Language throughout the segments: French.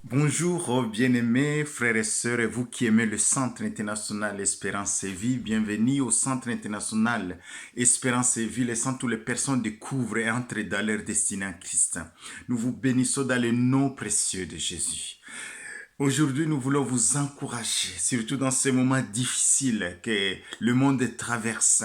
Bonjour, bien-aimés frères et sœurs, et vous qui aimez le Centre international Espérance et Vie, bienvenue au Centre international Espérance et Vie, laissant toutes les personnes découvrent et entrent dans leur destinée en Christ. Nous vous bénissons dans le nom précieux de Jésus. Aujourd'hui, nous voulons vous encourager, surtout dans ces moments difficiles que le monde traverse.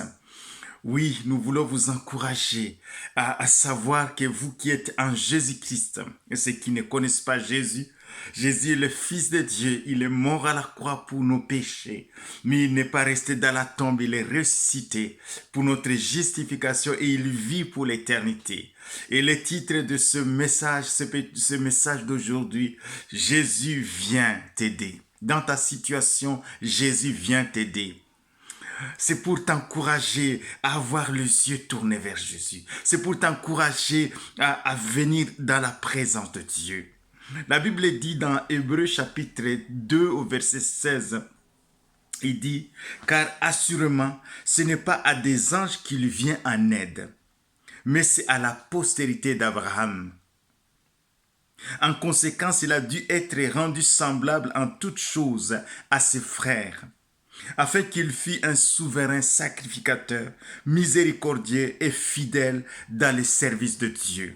Oui, nous voulons vous encourager à savoir que vous qui êtes en Jésus-Christ, et ceux qui ne connaissent pas Jésus, Jésus est le Fils de Dieu, il est mort à la croix pour nos péchés, mais il n'est pas resté dans la tombe, il est ressuscité pour notre justification et il vit pour l'éternité. Et le titre de ce message d'aujourd'hui, Jésus vient t'aider. Dans ta situation, Jésus vient t'aider. C'est pour t'encourager à avoir les yeux tournés vers Jésus. C'est pour t'encourager à venir dans la présence de Dieu. La Bible dit dans Hébreux chapitre 2 au verset 16, il dit, car assurément, ce n'est pas à des anges qu'il vient en aide, mais c'est à la postérité d'Abraham. En conséquence, il a dû être rendu semblable en toutes choses à ses frères, afin qu'il fût un souverain sacrificateur, miséricordieux et fidèle dans le service de Dieu,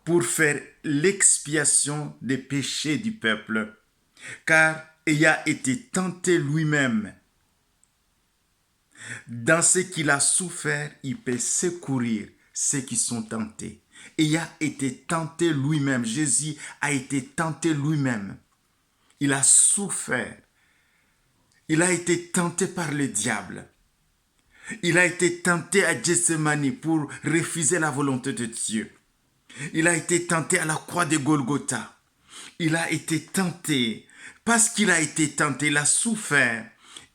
pour faire l'expiation des péchés du peuple, car ayant été tenté lui-même dans ce qu'il a souffert, il peut secourir ceux qui sont tentés. Ayant été tenté lui-même, Jésus a été tenté lui-même. Il a souffert. Il a été tenté par le diable. Il a été tenté à Gethsémani pour refuser la volonté de Dieu. Il a été tenté à la croix de Golgotha. Il a été tenté. Parce qu'il a été tenté, il a souffert.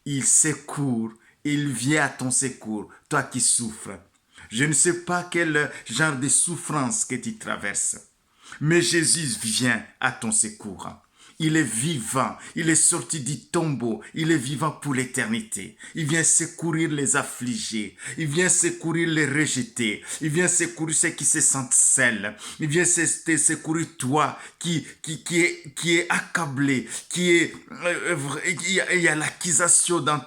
Il secourt. Il vient à ton secours, toi qui souffres. Je ne sais pas quel genre de souffrance que tu traverses, mais Jésus vient à ton secours. Il est vivant, il est sorti du tombeau, il est vivant pour l'éternité. Il vient secourir les affligés, il vient secourir les rejetés, il vient secourir ceux qui se sentent seuls, il vient te secourir toi qui est accablé, il y a l'accusation dans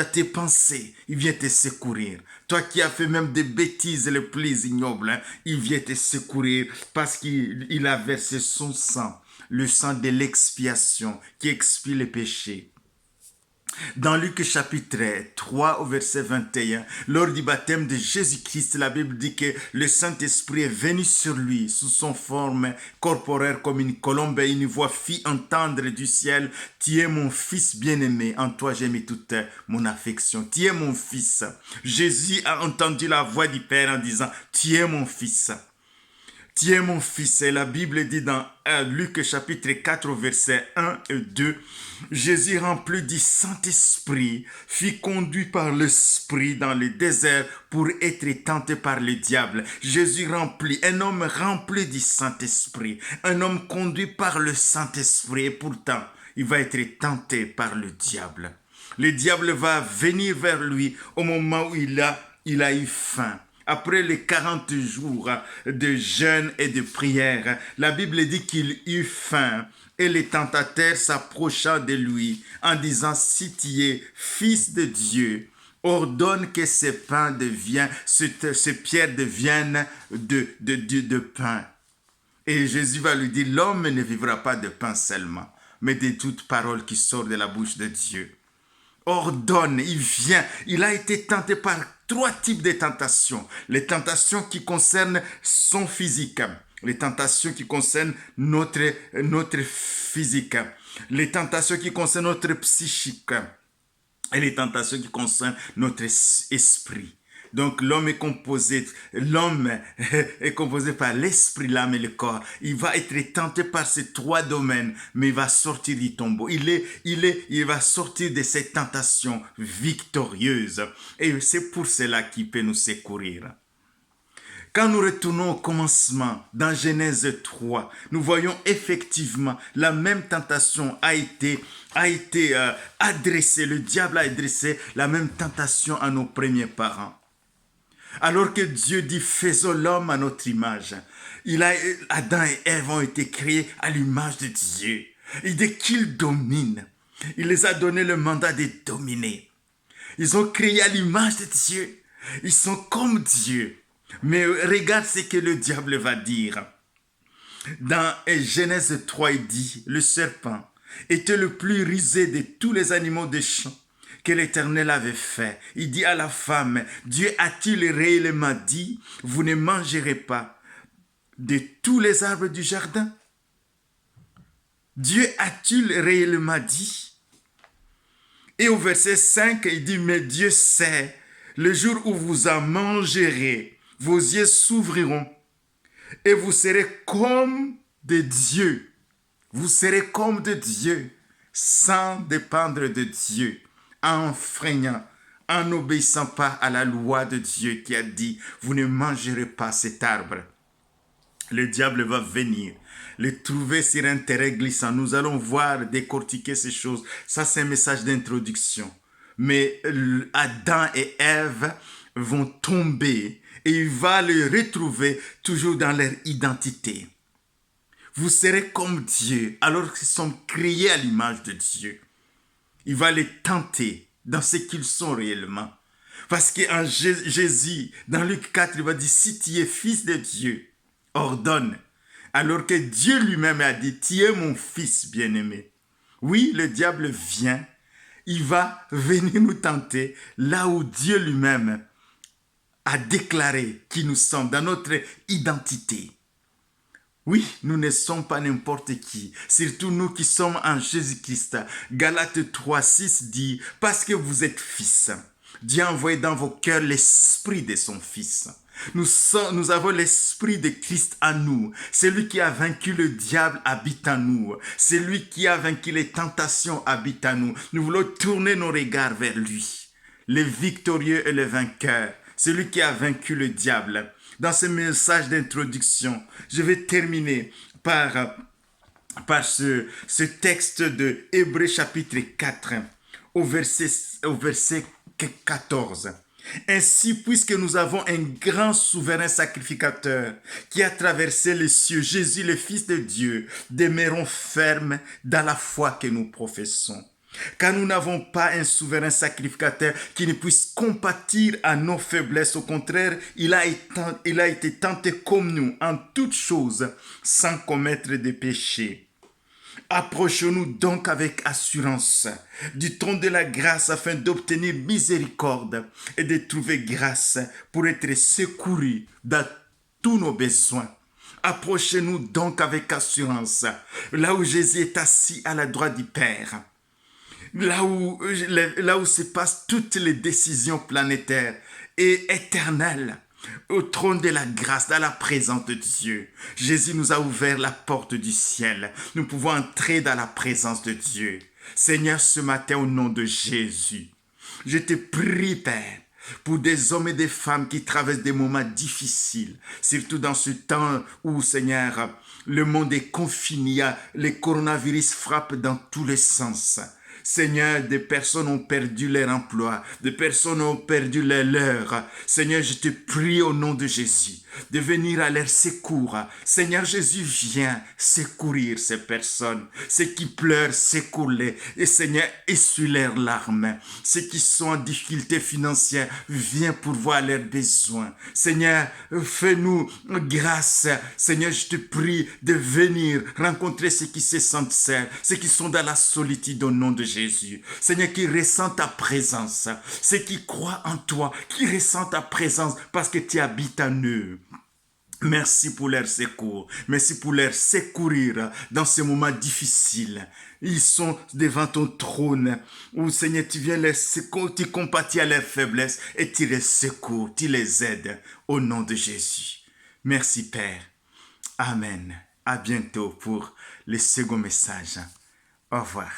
tes pensées, il vient te secourir. Toi qui as fait même des bêtises les plus ignobles, il vient te secourir parce qu'il a versé son sang, le sang de l'expiation qui expie les péchés. Dans Luc chapitre 3 au verset 21, lors du baptême de Jésus-Christ, la Bible dit que le Saint-Esprit est venu sur lui sous son forme corporelle comme une colombe et une voix fit entendre du ciel, « Tu es mon fils bien-aimé, en toi j'ai mis toute mon affection. Tu es mon fils. » Jésus a entendu la voix du Père en disant, « Tu es mon fils. » Tu es mon fils. Et la Bible dit dans Luc chapitre 4 verset 1 et 2, Jésus rempli du Saint-Esprit fut conduit par l'Esprit dans le désert pour être tenté par le diable. Jésus rempli, un homme rempli du Saint-Esprit, un homme conduit par le Saint-Esprit et pourtant il va être tenté par le diable. Le diable va venir vers lui au moment où il a eu faim. Après les 40 jours de jeûne et de prière, la Bible dit qu'il eut faim et le tentateur s'approcha de lui en disant, si tu es fils de Dieu, ordonne que ces pierres deviennent de pain. Et Jésus va lui dire, l'homme ne vivra pas de pain seulement, mais de toute parole qui sort de la bouche de Dieu. Ordonne, il vient, il a été tenté par 3 types de tentations. Les tentations qui concernent son physique, les tentations qui concernent notre physique, les tentations qui concernent notre psychique et les tentations qui concernent notre esprit. Donc l'homme est composé par l'esprit, l'âme et le corps. Il va être tenté par ces 3 domaines, mais il va sortir du tombeau. Il va sortir de cette tentation victorieuse. Et c'est pour cela qu'il peut nous secourir. Quand nous retournons au commencement, dans Genèse 3, nous voyons effectivement la même tentation a été adressée. Le diable a adressé la même tentation à nos premiers parents. Alors que Dieu dit, faisons l'homme à notre image. Adam et Ève ont été créés à l'image de Dieu. Et dès qu'ils dominent, il les a donné le mandat de dominer. Ils ont créé à l'image de Dieu. Ils sont comme Dieu. Mais regarde ce que le diable va dire. Dans Genèse 3, il dit, le serpent était le plus rusé de tous les animaux des champs que l'Éternel avait fait. Il dit à la femme, Dieu a-t-il réellement dit, vous ne mangerez pas de tous les arbres du jardin? Dieu a-t-il réellement dit? Et au verset 5, il dit, mais Dieu sait, le jour où vous en mangerez, vos yeux s'ouvriront et vous serez comme des dieux. Vous serez comme des dieux, sans dépendre de Dieu, en enfreignant, en n'obéissant pas à la loi de Dieu qui a dit, vous ne mangerez pas cet arbre. Le diable va venir, le trouver sur un terrain glissant. Nous allons voir, décortiquer ces choses. Ça, c'est un message d'introduction. Mais Adam et Ève vont tomber et il va les retrouver toujours dans leur identité. Vous serez comme Dieu, alors qu'ils sont créés à l'image de Dieu. Il va les tenter dans ce qu'ils sont réellement. Parce qu'en Jésus, dans Luc 4, il va dire, si tu es fils de Dieu, ordonne. Alors que Dieu lui-même a dit, tu es mon fils bien-aimé. Oui, le diable vient, il va venir nous tenter là où Dieu lui-même a déclaré qui nous sommes, dans notre identité. Oui, nous ne sommes pas n'importe qui, surtout nous qui sommes en Jésus-Christ. Galates 3, 6 dit, parce que vous êtes fils, Dieu a envoyé dans vos cœurs l'esprit de son fils. Nous avons l'esprit de Christ en nous. Celui qui a vaincu le diable habite en nous. Celui qui a vaincu les tentations habite en nous. Nous voulons tourner nos regards vers lui, le victorieux et le vainqueur, celui qui a vaincu le diable. Dans ce message d'introduction, je vais terminer par ce texte de Hébreux chapitre 4 au verset 14. Ainsi, puisque nous avons un grand souverain sacrificateur qui a traversé les cieux, Jésus le Fils de Dieu, demeurons fermes dans la foi que nous professons. Car nous n'avons pas un souverain sacrificateur qui ne puisse compatir à nos faiblesses. Au contraire, il a été tenté comme nous en toutes choses sans commettre de péché. Approchons-nous donc avec assurance du trône de la grâce afin d'obtenir miséricorde et de trouver grâce pour être secourus dans tous nos besoins. Approchez-nous donc avec assurance, là où Jésus est assis à la droite du Père. Là où se passent toutes les décisions planétaires et éternelles, au trône de la grâce, dans la présence de Dieu. Jésus nous a ouvert la porte du ciel. Nous pouvons entrer dans la présence de Dieu. Seigneur, ce matin, au nom de Jésus, je te prie, Père, pour des hommes et des femmes qui traversent des moments difficiles, surtout dans ce temps où, Seigneur, le monde est confiné, le coronavirus frappe dans tous les sens. Seigneur, des personnes ont perdu leur emploi, des personnes ont perdu leur leurre. Seigneur, je te prie au nom de Jésus de venir à leur secours. Seigneur Jésus, viens secourir ces personnes. Ceux qui pleurent, secours-les. Et Seigneur, essuie leurs larmes. Ceux qui sont en difficulté financière, viens pourvoir leurs besoins. Seigneur, fais-nous grâce. Seigneur, je te prie de venir rencontrer ceux qui se sentent seuls, ceux qui sont dans la solitude au nom de Jésus. Seigneur, qui ressentent ta présence. Ceux qui croient en toi, qui ressentent ta présence parce que tu habites en eux. Merci pour leur secours. Merci pour leur secourir dans ces moments difficiles. Ils sont devant ton trône où, Seigneur, tu viens les secourir, tu compatis à leur faiblesse et tu les secours, tu les aides au nom de Jésus. Merci, Père. Amen. À bientôt pour le second message. Au revoir.